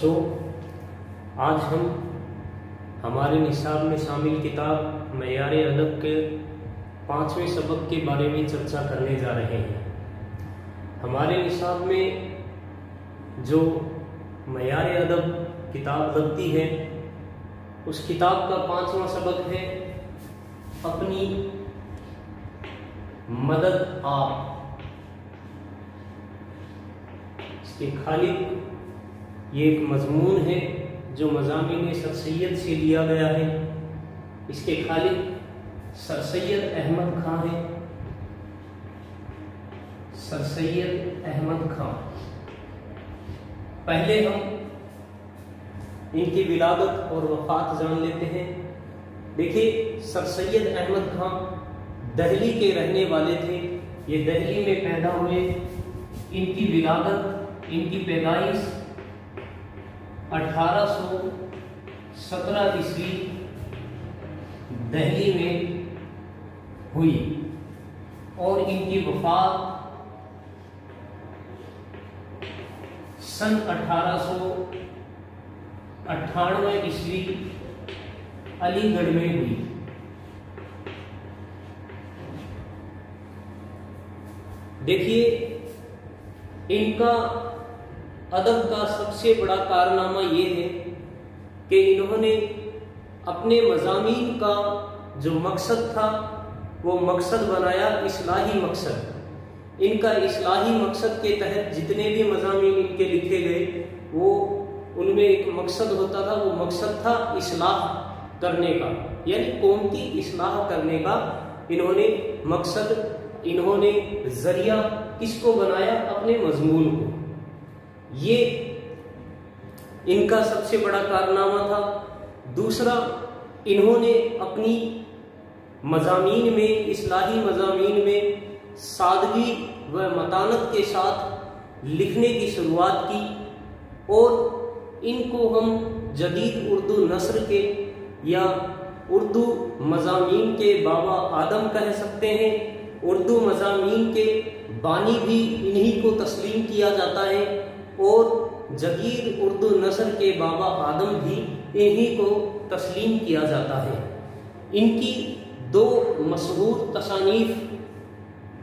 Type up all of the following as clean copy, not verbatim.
جو آج ہم ہمارے نصاب میں شامل کتاب معیار ادب کے 5ویں سبق کے بارے میں چرچا کرنے جا رہے ہیں۔ ہمارے نصاب میں جو معیار ادب کتاب لگتی ہے اس کتاب کا 5واں سبق ہے اپنی مدد آپ۔ اس کے خالق یہ ایک مضمون ہے جو مضامین سر سید سے لیا گیا ہے۔ اس کے خالق سر سید احمد خان ہیں۔ سر سید احمد خان، پہلے ہم ان کی ولادت اور وفات جان لیتے ہیں۔ دیکھیے، سر سید احمد خان دہلی کے رہنے والے تھے۔ یہ دہلی میں پیدا ہوئے۔ ان کی ولادت، ان کی پیدائش 1817 عیسوی دہلی میں ہوئی اور ان کی وفات سن 1898 عیسوی علی گڑھ میں ہوئی۔ دیکھیے، ان کا ادب کا سب سے بڑا کارنامہ یہ ہے کہ انہوں نے اپنے مضامین کا جو مقصد تھا وہ مقصد بنایا اصلاحی مقصد۔ ان کا اصلاحی مقصد کے تحت جتنے بھی مضامین ان کے لکھے گئے وہ ان میں ایک مقصد ہوتا تھا، وہ مقصد تھا اصلاح کرنے کا، یعنی قوم کی اصلاح کرنے کا انہوں نے مقصد، انہوں نے ذریعہ کس کو بنایا؟ اپنے مضمون کو۔ یہ ان کا سب سے بڑا کارنامہ تھا۔ دوسرا، انہوں نے اپنی مضامین میں، اصلاحی مضامین میں سادگی و متانت کے ساتھ لکھنے کی شروعات کی اور ان کو ہم جدید اردو نثر کے یا اردو مضامین کے بابا آدم کہہ سکتے ہیں۔ اردو مضامین کے بانی بھی انہی کو تسلیم کیا جاتا ہے اور جدید اردو نثر کے بابا آدم بھی انہی کو تسلیم کیا جاتا ہے۔ ان کی 2 مشہور تصانیف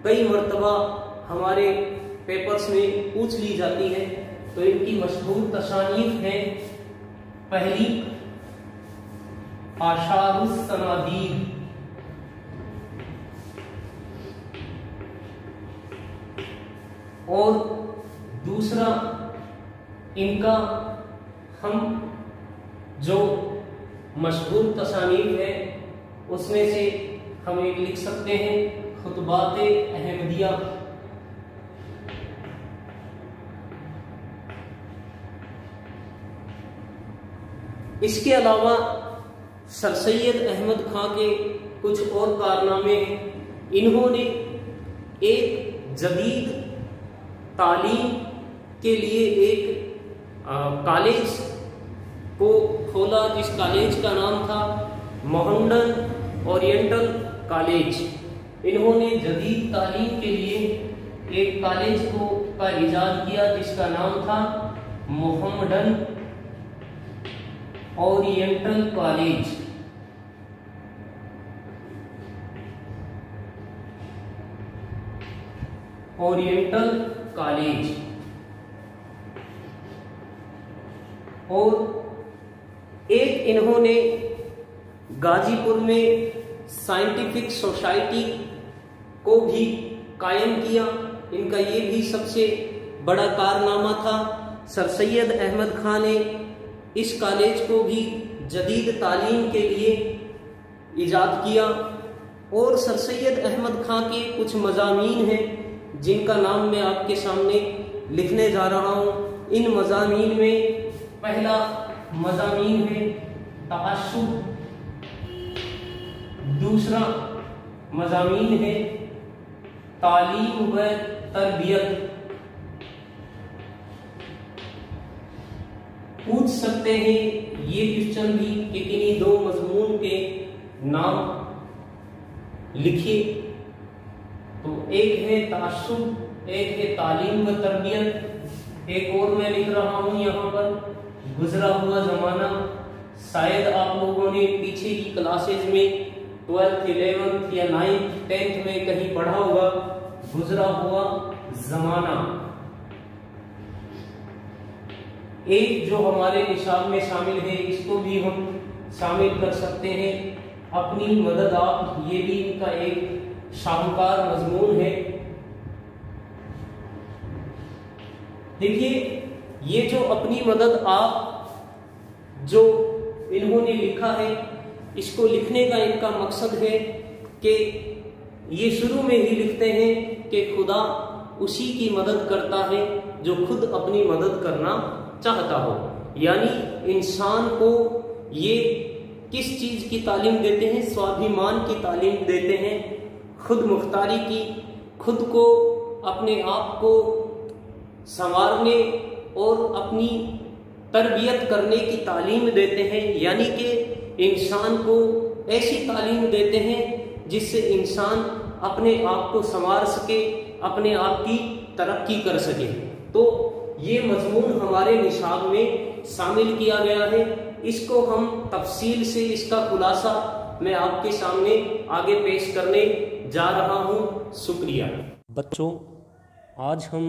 کئی مرتبہ ہمارے پیپرز میں پوچھ لی جاتی ہے، تو ان کی مشہور تصانیف ہیں، پہلی آشار الصنادید، اور دوسرا ان کا ہم جو مشہور تصانیف ہے اس میں سے ہم ایک لکھ سکتے ہیں خطبات احمدیہ۔ اس کے علاوہ سر سید احمد خان کے کچھ اور کارنامے ہیں۔ انہوں نے ایک جدید تعلیم کے لیے ایک کالج کو کھولا جس کالج کا نام تھا موہنڈن اورینٹل کالج۔ انہوں نے جدید تعلیم کے لیے ایک کالج کا ایجاد کیا جس کا نام تھا موہمڈن اورینٹل کالج۔ اورینٹل کالج، اور ایک انہوں نے غازی پور میں سائنٹیفک سوسائٹی کو بھی قائم کیا۔ ان کا یہ بھی سب سے بڑا کارنامہ تھا۔ سر سید احمد خان نے اس کالج کو بھی جدید تعلیم کے لیے ایجاد کیا، اور سر سید احمد خان کے کچھ مضامین ہیں جن کا نام میں آپ کے سامنے لکھنے جا رہا ہوں۔ ان مضامین میں پہلا مضامین ہے تعصب، دوسرا مضامین ہے تعلیم و تربیت۔ پوچھ سکتے ہیں یہ کوشچن بھی کہ انہی 2 مضمون کے نام لکھیے، تو ایک ہے تعصب، ایک ہے تعلیم و تربیت، ایک اور میں لکھ رہا ہوں یہاں پر गुजरा हुआ ज़माना शायद आप लोगों ने पीछे की क्लासेज में 12th 11th या 9th 10th में कहीं पढ़ा होगा, गुजरा हुआ ज़माना। एक जो हमारे निशाब में शामिल है, इसको भी हम शामिल कर सकते हैं, अपनी मदद आप, ये भी इनका एक शाहकार मजमून है। देखिए, ये जो अपनी मदद आप जो इन्होंने लिखा है, इसको लिखने का इनका मकसद है कि ये शुरू में ही लिखते हैं कि खुदा उसी की मदद करता है जो खुद अपनी मदद करना चाहता हो। यानी इंसान को ये किस चीज़ की तालीम देते हैं? स्वाभिमान की तालीम देते हैं, खुद मुख्तारी की, खुद को अपने आप को संवारने और अपनी तरबियत करने की तालीम देते हैं। यानी कि इंसान को ऐसी तालीम देते हैं जिससे इंसान अपने आप को संवार सके, अपने आप की तरक्की कर सके। तो ये मजमून हमारे निशाब में शामिल किया गया है। इसको हम तफसील से, इसका खुलासा मैं आपके सामने आगे पेश करने जा रहा हूँ। शुक्रिया। बच्चों, आज हम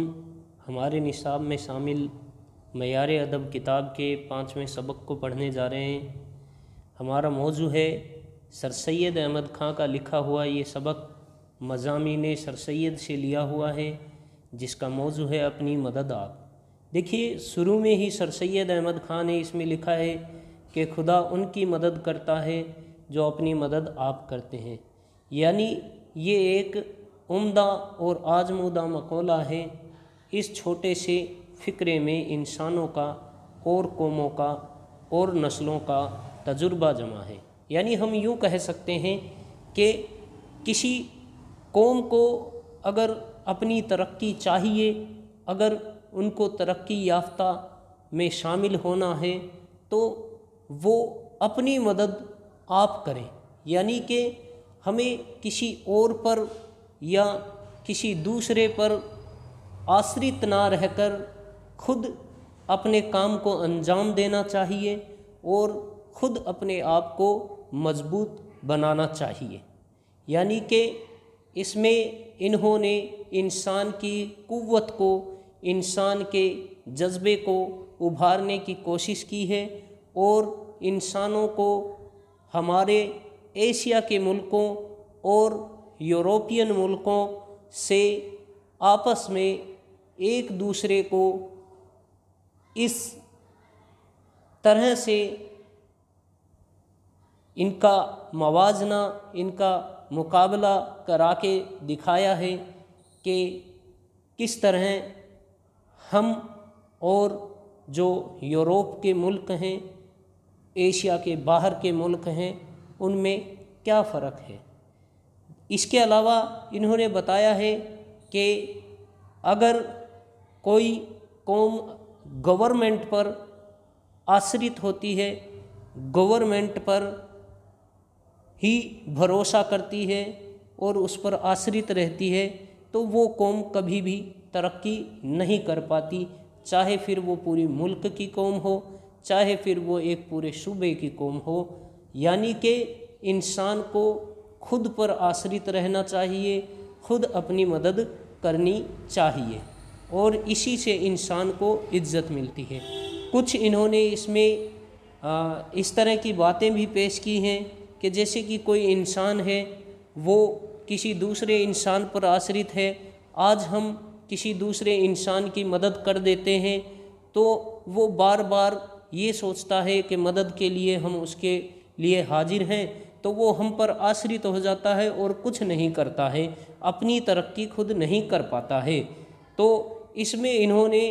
हमारे निशाब में शामिल मयारे अदब किताब के 5वें सबक को पढ़ने जा रहे हैं। हमारा मौजू है सर सैयद अहमद खां का लिखा हुआ ये सबक मज़ामीन सर सैयद से लिया हुआ है, जिसका मौजू है अपनी मदद आप। देखिए, शुरू में ही सर सैयद अहमद खान ने इसमें लिखा है कि खुदा उनकी मदद करता है जो अपनी मदद आप करते हैं। यानी ये एक उम्दा और आजमूदा मक़ौला है। इस छोटे से फ़िक्रे में इंसानों का और कौमों का और नस्लों का तजुर्बा जमा है। यानी हम यूँ कह सकते हैं कि किसी कौम को अगर अपनी तरक्की चाहिए, अगर उनको तरक्की याफ्ता में शामिल होना है, तो वो अपनी मदद आप करें। यानी कि हमें किसी और पर या किसी दूसरे पर आश्रित ना रहकर खुद अपने काम को अंजाम देना चाहिए और खुद अपने आप को मजबूत बनाना चाहिए। यानी कि इसमें इन्होंने इंसान की कुव्वत को, इंसान के जज्बे को उभारने की कोशिश की है और इंसानों को हमारे एशिया के मुल्कों और यूरोपियन मुल्कों से आपस में एक दूसरे को इस तरह से इनका मवाजना, इनका मुकाबला करा के दिखाया है कि किस तरह हम और जो यूरोप के मुल्क हैं, एशिया के बाहर के मुल्क हैं, उनमें क्या फ़र्क है। इसके अलावा इन्होंने बताया है कि अगर कोई कौम गवर्नमेंट पर आश्रित होती है, गवर्नमेंट पर ही भरोसा करती है और उस पर आश्रित रहती है, तो वो कौम कभी भी तरक्की नहीं कर पाती, चाहे फिर वो पूरी मुल्क की कौम हो, चाहे फिर वो एक पूरे सूबे की कौम हो। यानी कि इंसान को खुद पर आश्रित रहना चाहिए, खुद अपनी मदद करनी चाहिए और इसी से इंसान को इज्जत मिलती है। कुछ इन्होंने इसमें इस तरह की बातें भी पेश की हैं कि जैसे कि कोई इंसान है, वो किसी दूसरे इंसान पर आश्रित है। आज हम किसी दूसरे इंसान की मदद कर देते हैं तो वो बार बार ये सोचता है कि मदद के लिए हम उसके लिए हाजिर हैं, तो वो हम पर आश्रित हो जाता है और कुछ नहीं करता है, अपनी तरक्की खुद नहीं कर पाता है। तो इसमें इन्होंने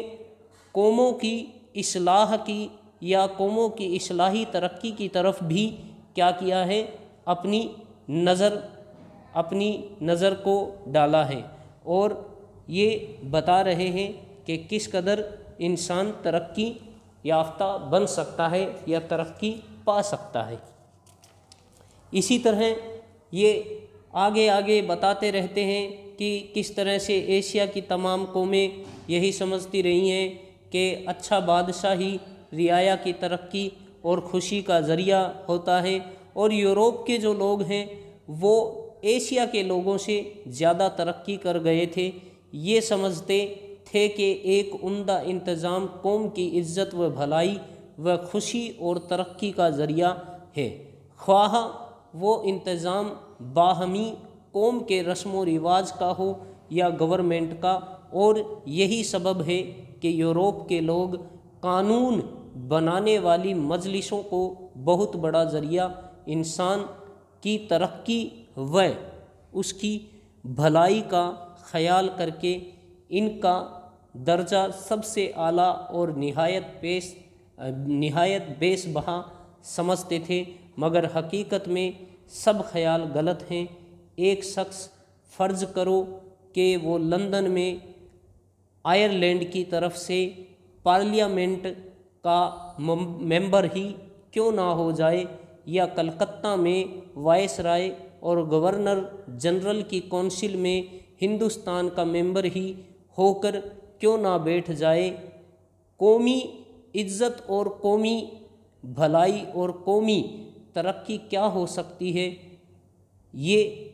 कौमों की इस्लाह की या कौमों की इस्लाही तरक्की की तरफ भी क्या किया है, अपनी नज़र को डाला है और ये बता रहे हैं कि किस कदर इंसान तरक्की याफ्ता बन सकता है या तरक्की पा सकता है। इसी तरह ये आगे आगे बताते रहते हैं कि किस तरह से एशिया की तमाम कौमें यही समझती रही हैं कि अच्छा बादशाह ही रियाया की तरक्की और खुशी का ज़रिया होता है, और यूरोप के जो लोग हैं वो एशिया के लोगों से ज़्यादा तरक्की कर गए थे। ये समझते थे कि एक उम्दा इंतज़ाम कौम की इज़्ज़त व भलाई व खुशी और तरक्की का ज़रिया है, ख्वाह वो इंतज़ाम बाहमी कौम के रस्म व रिवाज का हो या गवर्नमेंट का। और यही सबब है कि यूरोप के लोग कानून बनाने वाली मजलिसों को बहुत बड़ा ज़रिया इंसान की तरक्की व उसकी भलाई का ख्याल करके इनका दर्जा सबसे आला और निहायत बेसबहा समझते थे, मगर हकीकत में सब ख्याल गलत हैं। एक शख्स फ़र्ज़ करो कि वो लंदन में आयरलैंड की तरफ से पार्लियामेंट का मेंबर ही क्यों ना हो जाए, या कलकत्ता में वायसराय और गवर्नर जनरल की कौंसिल में हिंदुस्तान का मेंबर ही होकर क्यों ना बैठ जाए। कौमी इज़्ज़त और कौमी भलाई और कौमी तरक्की क्या हो सकती है, ये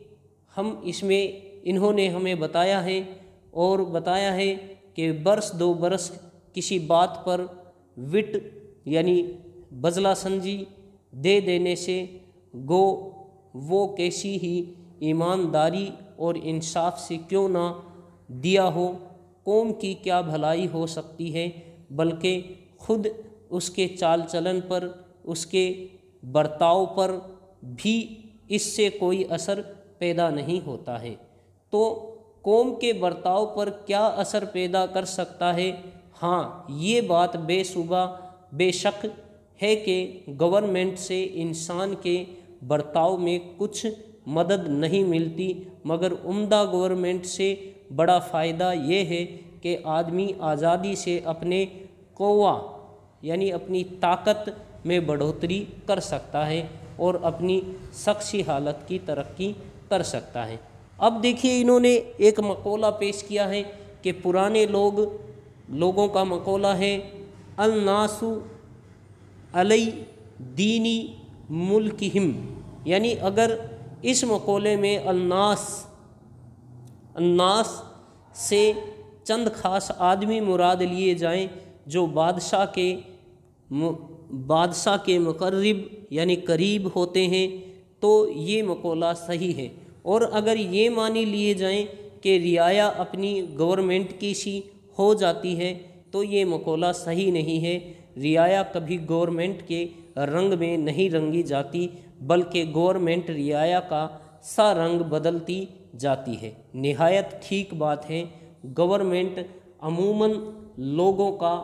हम इसमें इन्होंने हमें बताया है, और बताया है कि बरस दो बरस किसी बात पर विट यानी बजला संजी दे देने से गो वो कैसी ही ईमानदारी और इंसाफ से क्यों ना दिया हो, कौम की क्या भलाई हो सकती है, बल्कि खुद उसके चाल चलन पर, उसके बर्ताव पर भी इससे कोई असर पैदा नहीं होता है। तो कौम के बर्ताव पर क्या असर पैदा कर सकता है? हाँ, ये बात बेशुबा बेशक है कि गवर्नमेंट से इंसान के बर्ताव में कुछ मदद नहीं मिलती, मगर उम्दा गवर्नमेंट से बड़ा फ़ायदा ये है कि आदमी आज़ादी से अपने क़ुव्वा यानी अपनी ताकत में बढ़ोतरी कर सकता है और अपनी शख्सी हालत की तरक्की कर सकता है। अब देखिए, इन्होंने एक मक़ौला पेश किया है कि पुराने लोगों का मक़ौला है अल-नासु अलई दीनी मुल्किहिम, यानी अगर इस मक़ौले में अन्नास से चंद खास आदमी मुराद लिए जाएं जो बादशाह के मुक़र्रिब यानी करीब होते हैं, तो ये मक़ौला सही है। और अगर ये मानी लिए जाएं कि रियाया अपनी गवर्नमेंट की सी हो जाती है, तो ये मक़ौला सही नहीं है। रियाया कभी गवर्नमेंट के रंग में नहीं रंगी जाती, बल्कि गवर्नमेंट रियाया का सा रंग बदलती जाती है। निहायत ठीक बात है। गवर्नमेंट अमूमन लोगों का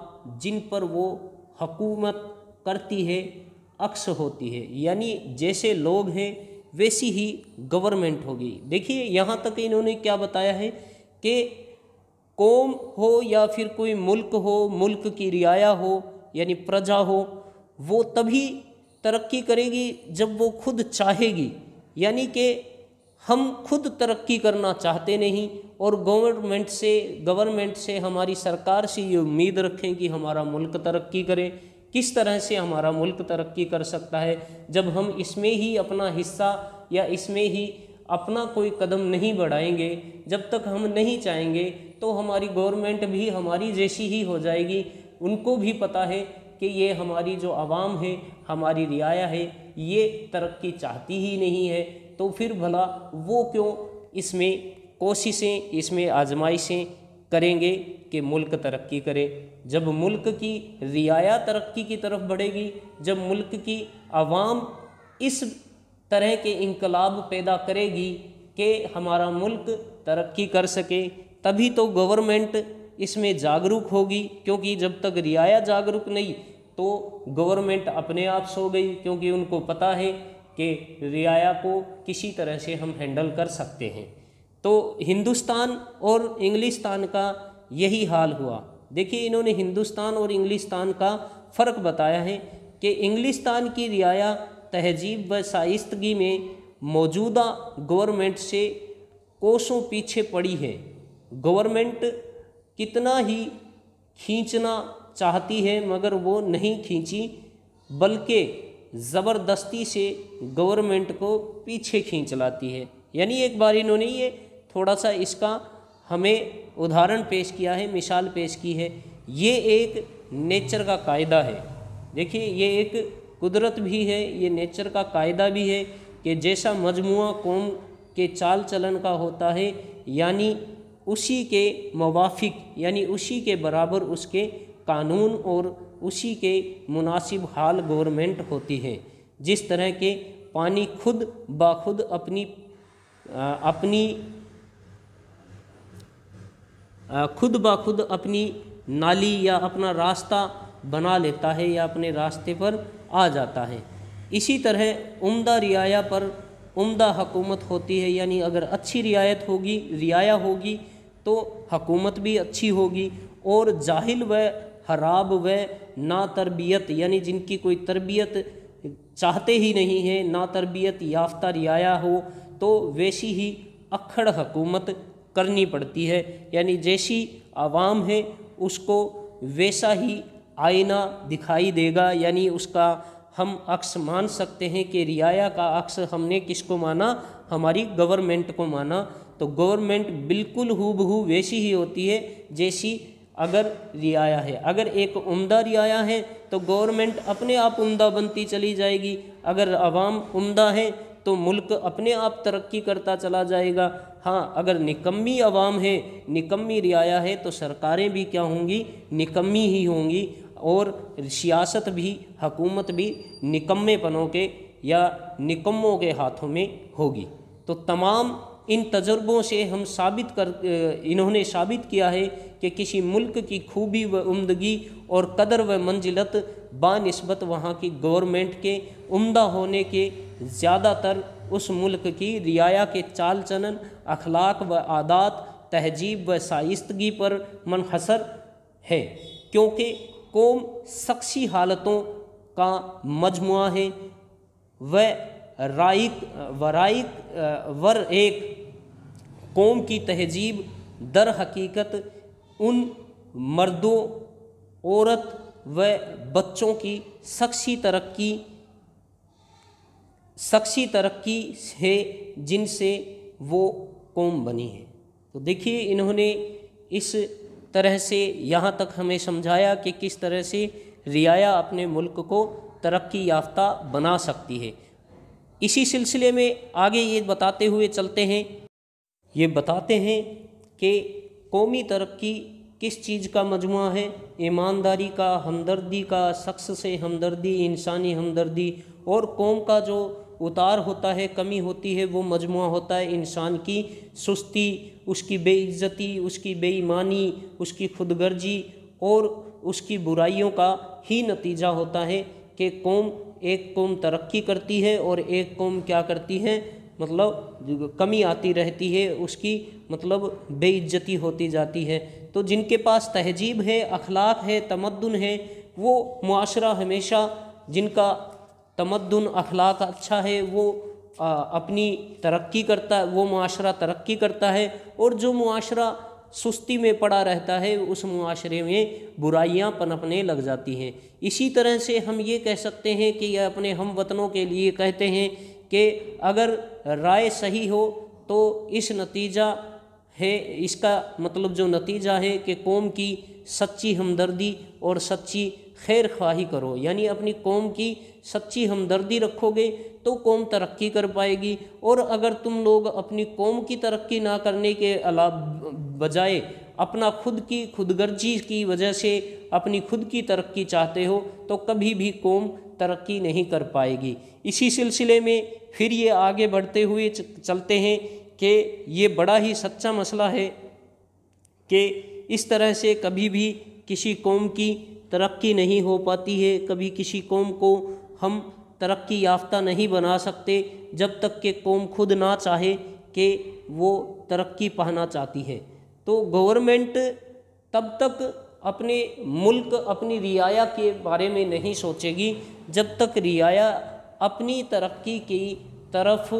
जिन पर वो हुकूमत करती है अक्स होती है, यानी जैसे लोग हैं वैसी ही गवर्नमेंट होगी। देखिए, यहाँ तक इन्होंने क्या बताया है कि कौम हो या फिर कोई मुल्क हो, मुल्क की रियाया हो यानी प्रजा हो, वो तभी तरक्की करेगी जब वो खुद चाहेगी। यानी कि हम खुद तरक्की करना चाहते नहीं, और गवर्नमेंट से हमारी सरकार से ये उम्मीद रखें कि हमारा मुल्क तरक्की करे। किस तरह से हमारा मुल्क तरक्की कर सकता है जब हम इसमें ही अपना हिस्सा या इसमें ही अपना कोई कदम नहीं बढ़ाएंगे। जब तक हम नहीं चाहेंगे तो हमारी गवर्नमेंट भी हमारी जैसी ही हो जाएगी। उनको भी पता है कि ये हमारी जो आवाम है, हमारी रियाया है, ये तरक्की चाहती ही नहीं है, तो फिर भला वो क्यों इसमें कोशिशें, इसमें आजमाइशें करेंगे कि मुल्क तरक्की करे। जब मुल्क की रियाया तरक्की की तरफ बढ़ेगी, जब मुल्क की आवाम इस तरह के इनकलाब पैदा करेगी कि हमारा मुल्क तरक्की कर सके, तभी तो गवर्नमेंट इसमें जागरूक होगी। क्योंकि जब तक रियाया जागरूक नहीं तो गवर्नमेंट अपने आप सो गई, क्योंकि उनको पता है कि रियाया को किसी तरह से हम हैंडल कर सकते हैं। तो हिंदुस्तान और इंग्लिस्तान का यही हाल हुआ। देखिए, इन्होंने हिंदुस्तान और इंग्लिस्तान का फ़र्क बताया है कि इंग्लिस्तान की रियाया तहजीब व शाइस्तगी में मौजूदा गवर्नमेंट से कोसों पीछे पड़ी है। गवर्नमेंट कितना ही खींचना चाहती है मगर वो नहीं खींची, बल्कि ज़बरदस्ती से गवर्नमेंट को पीछे खींच लाती है। यानी एक बार इन्होंने ये थोड़ा सा इसका हमें उदाहरण पेश किया है, मिसाल पेश की है। ये एक नेचर का कायदा है। देखिए ये एक कुदरत भी है, ये नेचर का कायदा भी है कि जैसा मजमुआ कौम के चाल चलन का होता है, यानी उसी के मुवाफिक, यानी उसी के बराबर उसके कानून और उसी के मुनासिब हाल गवर्नमेंट होती है। जिस तरह के पानी खुद ब खुद अपनी नाली या अपना रास्ता बना लेता है या अपने रास्ते पर आ जाता है, इसी तरह उम्दा रियाया पर उम्दा हुकूमत होती है। यानी अगर अच्छी रियाया होगी तो हुकूमत भी अच्छी होगी, और जाहिल व हराब व ना तरबियत, यानी जिनकी कोई तरबियत चाहते ही नहीं है, ना तरबियत याफ्ता रियाया हो, तो वैसी ही अक्खड़ हुकूमत करनी पड़ती है। यानी जैसी आवाम है उसको वैसा ही आईना दिखाई देगा। यानी उसका हम अक्स मान सकते हैं कि रियाया का अक्स हमने किसको माना, हमारी गवर्नमेंट को माना। तो गवर्नमेंट बिल्कुल हूबहू वैसी ही होती है जैसी अगर रियाया है। अगर एक उम्दा रियाया है तो गवर्नमेंट अपने आप उम्दा बनती चली जाएगी। अगर अवाम उम्दा है तो मुल्क अपने आप तरक्की करता चला जाएगा। हाँ, अगर निकम्मी अवाम है, निकम्मी रियाया है, तो सरकारें भी क्या होंगी, निकम्मी ही होंगी, और सियासत भी, हुकूमत भी निकम्मेपनों के या निकम्मों के हाथों में होगी। तो तमाम इन तजुर्बों से हम इन्होंने साबित किया है कि किसी मुल्क की खूबी व उम्दगी और कदर व मंजिलत बानिस्बत वहाँ की गवर्नमेंट के उम्दा होने के ज़्यादातर उस मुल्क की रियाया के चाल चलन, अखलाक व आदात, तहजीब व शाइस्तगी पर मुनहसर है। क्योंकि कौम शख्सी हालतों का मजमुआ है, वर एक कौम की तहजीब दर हकीकत उन मर्दों, औरत व बच्चों की शख्सी तरक्की है जिनसे वो कौम बनी है। तो देखिए इन्होंने इस तरह से यहाँ तक हमें समझाया कि किस तरह से रियाया अपने मुल्क को तरक्की याफ्ता बना सकती है। इसी सिलसिले में आगे ये बताते हुए चलते हैं, ये बताते हैं कि कौमी तरक्की किस चीज़ का मजमुआ है, ईमानदारी का, हमदर्दी का, शख्स से हमदर्दी, इंसानी हमदर्दी, और कौम का जो उतार होता है, कमी होती है, वो मजमुआ होता है इंसान की सुस्ती, उसकी बेइज्जती, उसकी बेईमानी, उसकी खुदगर्जी और उसकी बुराइयों का ही नतीजा होता है कि एक कौम तरक्की करती है और एक कौम क्या करती है, मतलब कमी आती रहती है, उसकी मतलब बेइज्जती होती जाती है। तो जिनके पास तहजीब है, अखलाक है, तमद्दुन है, वो मुआशरा हमेशा, जिनका तमद्दुन अखलाक अच्छा है, वो अपनी तरक्की करता है, वो मुआशरा तरक्की करता है। और जो मुआशरा सुस्ती में पड़ा रहता है, उस मुआशरे में बुराइयां पनपने लग जाती हैं। इसी तरह से हम ये कह सकते हैं कि यह अपने हम वतनों के लिए कहते हैं कि अगर राय सही हो तो इसका मतलब जो नतीजा है कि कौम की सच्ची हमदर्दी और सच्ची खैर ख्वाही करो। यानी अपनी कौम की सच्ची हमदर्दी रखोगे तो कौम तरक्की कर पाएगी। और अगर तुम लोग अपनी कौम की तरक्की ना करने के बजाय अपना खुद की खुदगर्जी की वजह से अपनी खुद की तरक्की चाहते हो तो कभी भी कौम तरक्की नहीं कर पाएगी। इसी सिलसिले में फिर ये आगे बढ़ते हुए चलते हैं कि ये बड़ा ही सच्चा मसला है कि इस तरह से कभी भी किसी कौम की तरक्की नहीं हो पाती है। कभी किसी कौम को हम तरक्की याफ्ता नहीं बना सकते जब तक कि कौम खुद ना चाहे कि वो तरक्की पाना चाहती है। तो गवर्नमेंट तब तक अपने मुल्क, अपनी रियाया के बारे में नहीं सोचेगी जब तक रियाया अपनी तरक्की की तरफ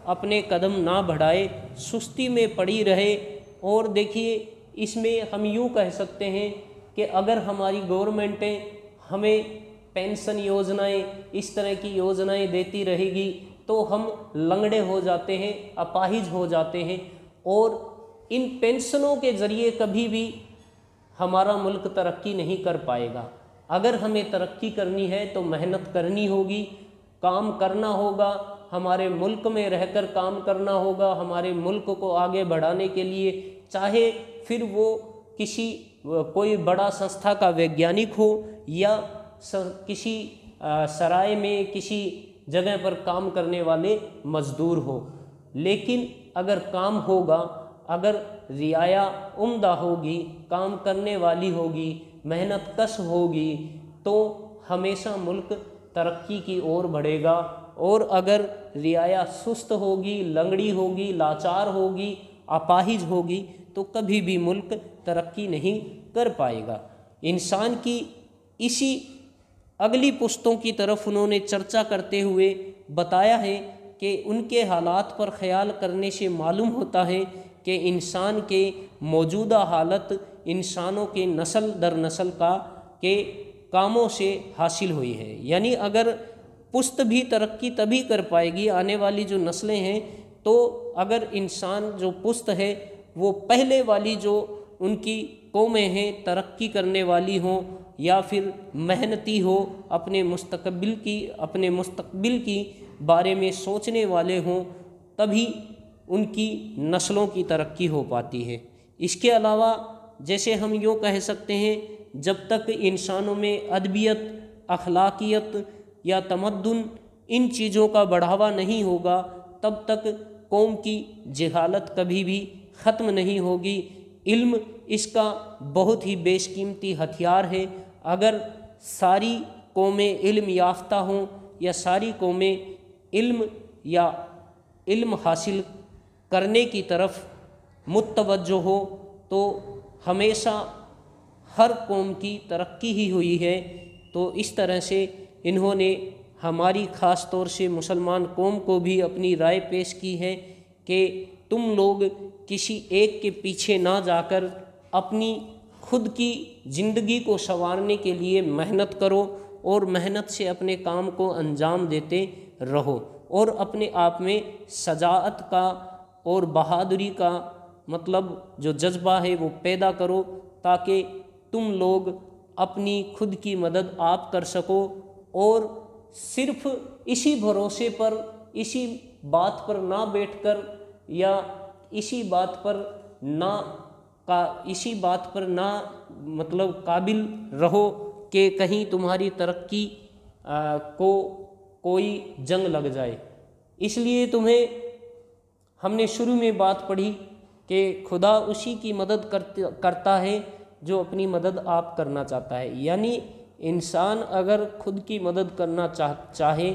अपने कदम ना बढ़ाए, सुस्ती में पड़ी रहे। और देखिए इसमें हम यूँ कह सकते हैं کہ اگر ہماری گورنمنٹیں ہمیں پینشن یوجنائیں اس طرح کی یوجنائیں دیتی رہے گی تو ہم لنگڑے ہو جاتے ہیں، اپاہج ہو جاتے ہیں، اور ان پینشنوں کے ذریعے کبھی بھی ہمارا ملک ترقی نہیں کر پائے گا۔ اگر ہمیں ترقی کرنی ہے تو محنت کرنی ہوگی، کام کرنا ہوگا، ہمارے ملک میں رہ کر کام کرنا ہوگا، ہمارے ملک کو آگے بڑھانے کے لیے، چاہے پھر وہ کوئی بڑا سنستھا کا ویگیانک ہو یا کسی سرائے میں کسی جگہ پر کام کرنے والے مزدور ہو، لیکن اگر کام ہوگا، اگر رعایا عمدہ ہوگی، کام کرنے والی ہوگی، محنت کش ہوگی، تو ہمیشہ ملک ترقی کی اور بڑھے گا، اور اگر رعایا سست ہوگی، لنگڑی ہوگی، لاچار ہوگی، اپاہج ہوگی تو کبھی بھی ملک ترقی نہیں کر پائے گا۔ انسان کی اسی اگلی پشتوں کی طرف انہوں نے چرچا کرتے ہوئے بتایا ہے کہ ان کے حالات پر خیال کرنے سے معلوم ہوتا ہے کہ انسان کے موجودہ حالت انسانوں کے نسل در نسل کے کاموں سے حاصل ہوئی ہے، یعنی اگر پشت بھی ترقی تبھی کر پائے گی، آنے والی جو نسلیں ہیں، تو اگر انسان جو پشت ہے وہ پہلے والی جو ان کی قومیں ہیں ترقی کرنے والی ہوں یا پھر محنتی ہو، اپنے مستقبل کی بارے میں سوچنے والے ہوں، تبھی ان کی نسلوں کی ترقی ہو پاتی ہے۔ اس کے علاوہ جیسے ہم یوں کہہ سکتے ہیں، جب تک انسانوں میں ادبیت، اخلاقیت یا تمدن ان چیزوں کا بڑھاوا نہیں ہوگا، تب تک قوم کی جہالت کبھی بھی ختم نہیں ہوگی۔ علم اس کا بہت ہی بیش قیمتی ہتھیار ہے۔ اگر ساری قومیں علم یافتہ ہوں یا ساری قومیں علم حاصل کرنے کی طرف متوجہ ہو تو ہمیشہ ہر قوم کی ترقی ہی ہوئی ہے۔ تو اس طرح سے انہوں نے ہماری خاص طور سے مسلمان قوم کو بھی اپنی رائے پیش کی ہے کہ تم لوگ کسی ایک کے پیچھے نہ جا کر اپنی خود کی زندگی کو سنوارنے کے لیے محنت کرو، اور محنت سے اپنے کام کو انجام دیتے رہو، اور اپنے آپ میں شجاعت کا اور بہادری کا جو جذبہ ہے وہ پیدا کرو، تاکہ تم لوگ اپنی خود کی مدد آپ کر سکو، اور صرف اسی بھروسے پر، اسی بات پر نہ بیٹھ کر یا اسی بات پر نہ قابل رہو کہ کہیں تمہاری ترقی کو کوئی جنگ لگ جائے۔ اس لیے ہم نے شروع میں بات پڑھی کہ خدا اسی کی مدد کرتا ہے جو اپنی مدد آپ کرنا چاہتا ہے، یعنی انسان اگر خود کی مدد کرنا چاہے،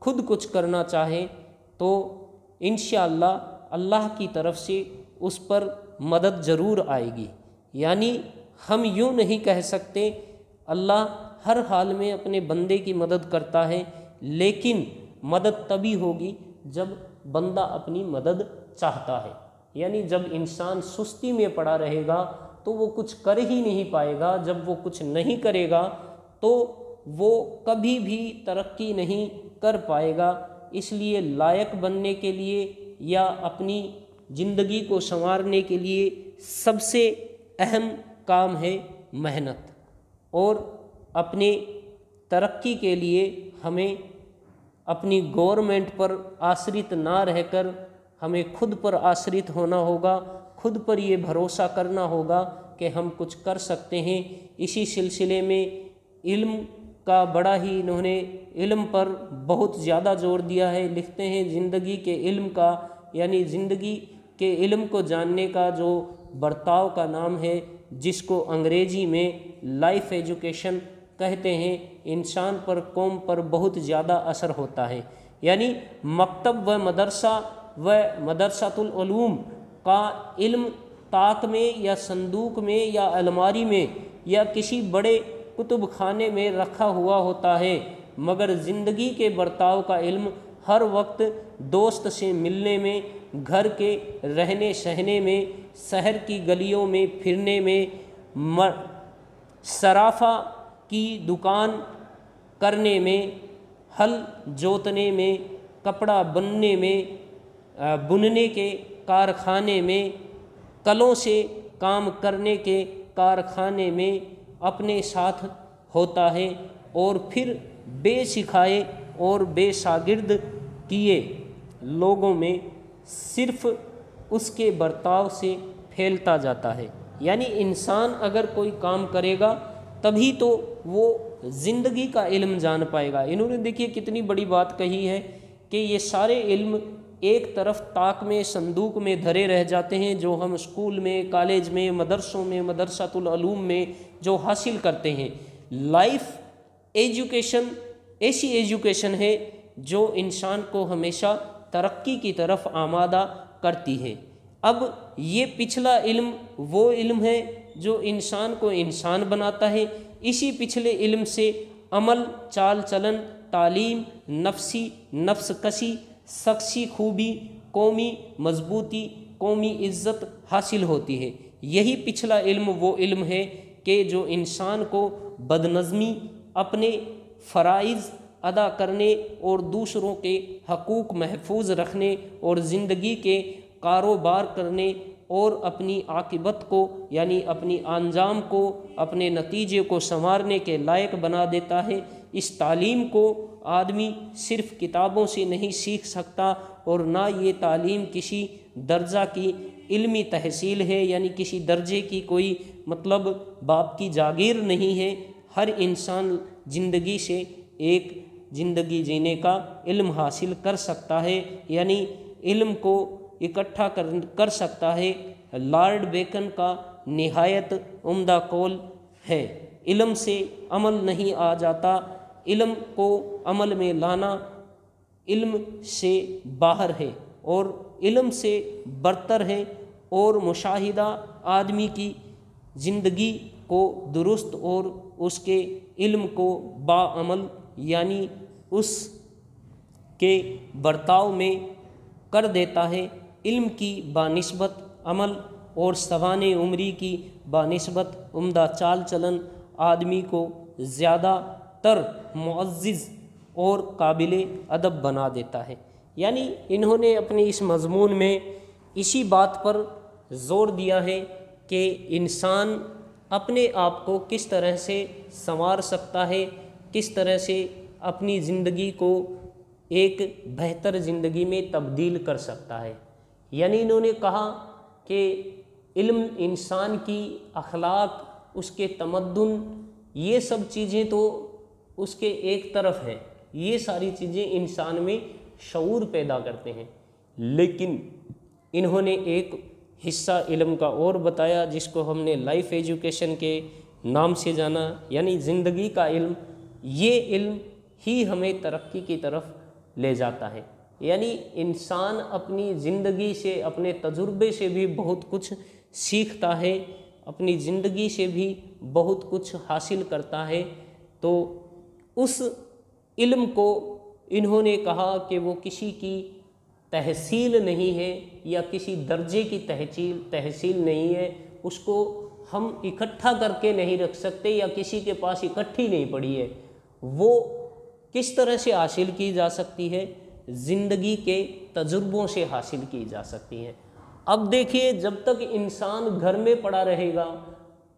خود کچھ کرنا چاہے، تو انشاءاللہ اللہ کی طرف سے اس پر مدد ضرور آئے گی۔ یعنی ہم یوں نہیں کہہ سکتے اللہ ہر حال میں اپنے بندے کی مدد کرتا ہے، لیکن مدد تبھی ہوگی جب بندہ اپنی مدد چاہتا ہے۔ یعنی جب انسان سستی میں پڑا رہے گا تو وہ کچھ کر ہی نہیں پائے گا، جب وہ کچھ نہیں کرے گا تو وہ کبھی بھی ترقی نہیں کر پائے گا۔ اس لیے لائق بننے کے لیے یا اپنی زندگی کو سنوارنے کے لیے سب سے اہم کام ہے محنت، اور اپنے ترقی کے لیے ہمیں اپنی گورنمنٹ پر آشرت نہ رہ کر ہمیں خود پر آشرت ہونا ہوگا، خود پر یہ بھروسہ کرنا ہوگا کہ ہم کچھ کر سکتے ہیں۔ اسی سلسلے میں علم کا بڑا ہی انہوں نے علم پر بہت زیادہ زور دیا ہے۔ لکھتے ہیں زندگی کے علم کا، یعنی زندگی کے علم کو جاننے کا جو برتاؤ کا نام ہے، جس کو انگریزی میں لائف ایجوکیشن کہتے ہیں، انسان پر، قوم پر بہت زیادہ اثر ہوتا ہے۔ یعنی مکتب و مدرسۃ العلوم کا علم طاق میں یا صندوق میں یا الماری میں یا کسی بڑے کتب خانے میں رکھا ہوا ہوتا ہے، مگر زندگی کے برتاؤ کا علم ہر وقت دوست سے ملنے میں، گھر کے رہنے سہنے میں، شہر کی گلیوں میں پھرنے میں، صرافہ کی دکان کرنے میں، ہل جوتنے میں، کپڑا بننے میں، بننے کے کارخانے میں، کلوں سے کام کرنے کے کارخانے میں اپنے ساتھ ہوتا ہے، اور پھر بے سکھائے اور بے شاگرد کیے لوگوں میں صرف اس کے برتاؤ سے پھیلتا جاتا ہے۔ یعنی انسان اگر کوئی کام کرے گا تبھی تو وہ زندگی کا علم جان پائے گا۔ انہوں نے دیکھیے کتنی بڑی بات کہی ہے کہ یہ سارے علم ایک طرف طاق میں، صندوق میں دھرے رہ جاتے ہیں، جو ہم اسکول میں، کالج میں، مدرسوں میں، مدرسۃ العلوم میں جو حاصل کرتے ہیں۔ لائف ایجوکیشن ایسی ایجوکیشن ہے جو انسان کو ہمیشہ ترقی کی طرف آمادہ کرتی ہے۔ اب یہ پچھلا علم وہ علم ہے جو انسان کو انسان بناتا ہے۔ اسی پچھلے علم سے عمل، چال چلن، تعلیم، نفسی نفس کشی، شخصی خوبی، قومی مضبوطی، قومی عزت حاصل ہوتی ہے۔ یہی پچھلا علم وہ علم ہے کہ جو انسان کو بدنظمی، اپنے فرائض ادا کرنے اور دوسروں کے حقوق محفوظ رکھنے اور زندگی کے کاروبار کرنے اور اپنی عاقبت کو یعنی اپنی انجام کو، اپنے نتیجے کو سنوارنے کے لائق بنا دیتا ہے۔ اس تعلیم کو آدمی صرف کتابوں سے نہیں سیکھ سکتا، اور نہ یہ تعلیم کسی درجہ کی علمی تحصیل ہے، یعنی کسی درجے کی کوئی مطلب باپ کی جاگیر نہیں ہے۔ ہر انسان زندگی سے ایک زندگی جینے کا علم حاصل کر سکتا ہے، یعنی علم کو اکٹھا کر سکتا ہے۔ لارڈ بیکن کا نہایت عمدہ قول ہے، علم سے عمل نہیں آ جاتا، علم کو عمل میں لانا علم سے باہر ہے اور علم سے برتر ہے، اور مشاہدہ آدمی کی زندگی کو درست اور اس کے علم کو باعمل یعنی اس کے برتاؤ میں کر دیتا ہے۔ علم کی بانسبت عمل اور سوانح عمری کی بانسبت عمدہ چال چلن آدمی کو زیادہ تر معزز اور قابل ادب بنا دیتا ہے۔ یعنی انہوں نے اپنی اس مضمون میں اسی بات پر زور دیا ہے کہ انسان اپنے آپ کو کس طرح سے سنوار سکتا ہے، کس طرح سے اپنی زندگی کو ایک بہتر زندگی میں تبدیل کر سکتا ہے۔ یعنی انہوں نے کہا کہ علم انسان کی اخلاق، اس کے تمدن، یہ سب چیزیں تو اس کے ایک طرف ہیں، یہ ساری چیزیں انسان میں شعور پیدا کرتے ہیں، لیکن انہوں نے ایک حصہ علم کا اور بتایا جس کو ہم نے لائف ایجوکیشن کے نام سے جانا، یعنی زندگی کا علم۔ یہ علم ہی ہمیں ترقی کی طرف لے جاتا ہے۔ یعنی انسان اپنی زندگی سے، اپنے تجربے سے بھی بہت کچھ سیکھتا ہے، اپنی زندگی سے بھی بہت کچھ حاصل کرتا ہے۔ تو اس علم کو انہوں نے کہا کہ وہ کسی کی تحصیل نہیں ہے یا کسی درجے کی تحصیل نہیں ہے، اس کو ہم اکٹھا کر کے نہیں رکھ سکتے یا کسی کے پاس اکٹھی نہیں پڑی ہے۔ وہ کس طرح سے حاصل کی جا سکتی ہے؟ زندگی کے تجربوں سے حاصل کی جا سکتی ہے۔ اب دیکھیے، جب تک انسان گھر میں پڑا رہے گا،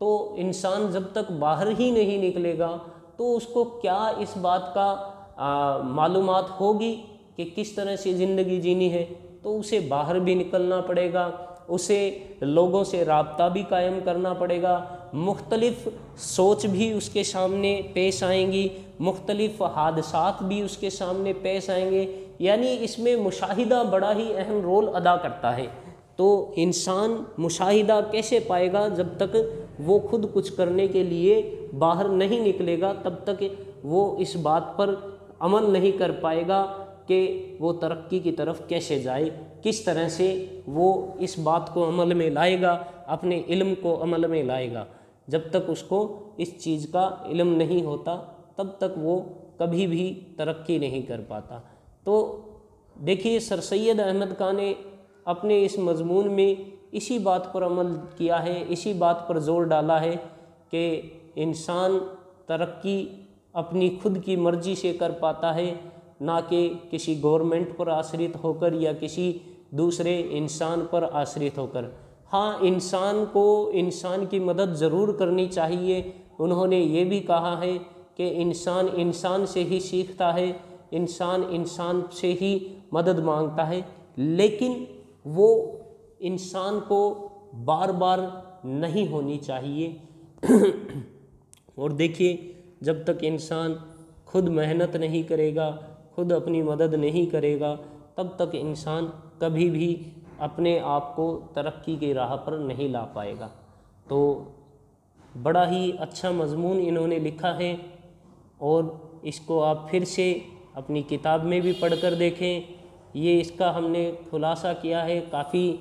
تو انسان جب تک باہر ہی نہیں نکلے گا تو اس کو کیا اس بات کا معلومات ہوگی کہ کس طرح سے زندگی جینی ہے؟ تو اسے باہر بھی نکلنا پڑے گا، اسے لوگوں سے رابطہ بھی قائم کرنا پڑے گا، مختلف سوچ بھی اس کے سامنے پیش آئیں گی، مختلف حادثات بھی اس کے سامنے پیش آئیں گے۔ یعنی اس میں مشاہدہ بڑا ہی اہم رول ادا کرتا ہے۔ تو انسان مشاہدہ کیسے پائے گا؟ جب تک وہ خود کچھ کرنے کے لیے باہر نہیں نکلے گا، تب تک وہ اس بات پر عمل نہیں کر پائے گا کہ وہ ترقی کی طرف کیسے جائے، کس طرح سے وہ اس بات کو عمل میں لائے گا، اپنے علم کو عمل میں لائے گا۔ جب تک اس کو اس چیز کا علم نہیں ہوتا تب تک وہ کبھی بھی ترقی نہیں کر پاتا۔ تو دیکھیے، سر سید احمد خان نے اپنے اس مضمون میں اسی بات پر عمل کیا ہے، اسی بات پر زور ڈالا ہے کہ انسان ترقی اپنی خود کی مرضی سے کر پاتا ہے، نہ کہ کسی گورنمنٹ پر آشرت ہو کر یا کسی دوسرے انسان پر آشرت ہو کر۔ ہاں، انسان کو انسان کی مدد ضرور کرنی چاہیے۔ انہوں نے یہ بھی کہا ہے کہ انسان انسان سے ہی سیکھتا ہے، انسان انسان سے ہی مدد مانگتا ہے، لیکن وہ انسان کو بار بار نہیں ہونی چاہیے۔ اور دیکھیے، جب تک انسان خود محنت نہیں کرے گا، خود اپنی مدد نہیں کرے گا، تب تک انسان کبھی بھی اپنے آپ کو ترقی کی راہ پر نہیں لا پائے گا۔ تو بڑا ہی اچھا مضمون انہوں نے لکھا ہے، اور اس کو آپ پھر سے اپنی کتاب میں بھی پڑھ کر دیکھیں۔ یہ اس کا ہم نے خلاصہ کیا ہے، کافی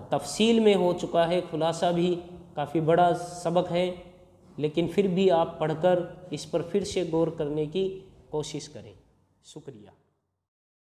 تفصیل میں ہو چکا ہے خلاصہ بھی، کافی بڑا سبق ہے، لیکن پھر بھی آپ پڑھ کر اس پر پھر سے غور کرنے کی کوشش کریں۔ شکریہ۔